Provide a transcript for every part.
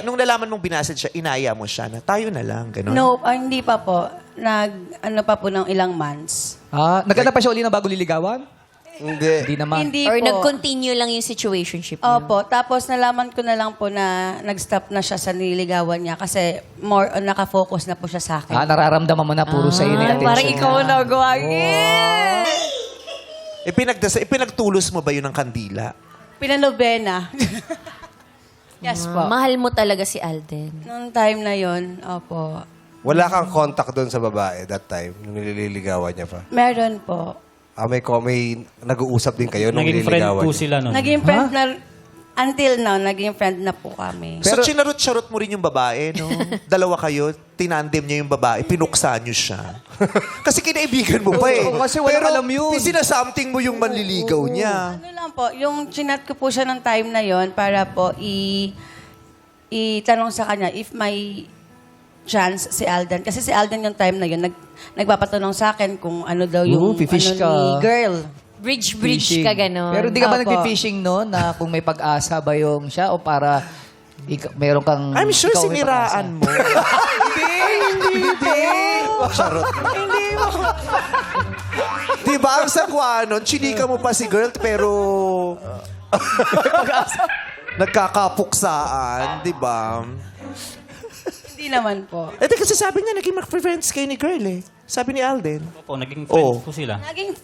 Nung nalaman mong binased siya, inaya mo siya na tayo na lang, gano'n? No, hindi pa po. Ano pa po ng ilang months. Nagkanta pa siya uli na bago liligawan? Hindi. Hindi naman. Hindi Or po. nag-continue lang yung situationship niyo? Opo. Tapos nalaman ko na lang po na nag-stop na siya sa nililigawan niya kasi more on nakafocus na po siya sa akin. Nararamdaman mo na puro sa'yo na yung attention. Parang ikaw niya. na gawa. Yeah! Ipinagtulos mo ba yun ng kandila? Pinanobena. Yes po. Mahal mo talaga si Alden. Noong time na yon, opo. Wala kang contact doon sa babae that time, nung nililigawan niya pa. Meron po. May nag-uusap din kayo nung Naging friend nililigawan po niya. sila nun. Naging friend na, until now, naging friend na po kami. So, chinarot-charot mo rin yung babae, no? Dalawa kayo, tinandem niya yung babae, pinuksa niyo siya. Kasi kinaibigan mo pa eh. Oo, kasi walang alam yun. Sinasamting mo yung manliligaw niya. Ano lang po, yung chinat ko po siya ng time na yon para po itanong sa kanya if may chance si Alden. Kasi si Alden yung time na yun, nagpapatanong sa akin kung ano daw yung fifish ano ka. ni girl. Bridge Fishing. ka gano'n. Pero di ka ba Opo. nagpi-fishing no? Na kung may pag-asa ba yung siya o para meron kang... I'm sure ikaw may siniraan mo. Hindi. Charot. Hindi mo. Di ba ang sagwa nun, chinika mo pa si girl pero nagkakapuksaan, di ba? Hindi naman po. Eh, kasi sabi niya, naging mag-friends kayo ni girl eh. Sabi ni Alden. Opo, naging friends Oo. po sila. Naging,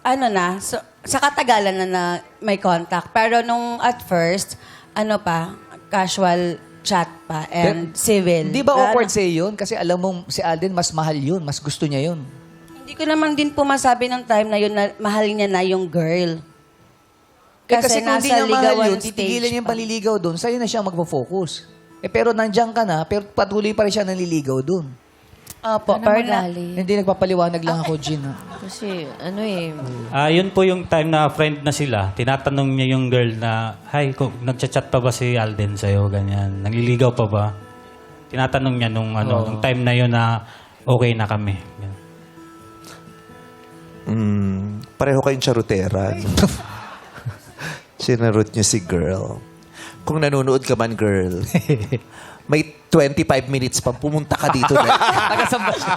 ano na, so, sa katagalan na may contact. Pero nung at first, ano pa, casual chat pa and civil. Di ba awkward Ano, sa'yo yun? Kasi alam mo, si Alden mas mahal yun. Mas gusto niya yun. Hindi ko naman din po masabi ng time na yun na mahal niya na yung girl. Kasi kung hindi niya mahal yun, stage titigilan niya yung pa. paliligaw doon, sa'yo na siya magpo-focus. Pero nandiyan ka na, pero patuloy pa rin siya nanliligaw doon. Opo, Ano pero na, magaling? Hindi nagpapaliwanag lang ako, Gin. Kasi, ano eh, Yun po yung time na friend na sila. Tinatanong niya yung girl na, "Hi, nagchat-chat pa ba si Alden sa'yo?" Ganyan. Nagliligaw pa ba? Tinatanong niya nung time na yun na okay na kami. Ganyan. Pareho kayong charutera. Sinarot niyo si girl. Kung nanonood ka man, girl, may 25 minutes pa, pumunta ka dito. Tagasamba siya.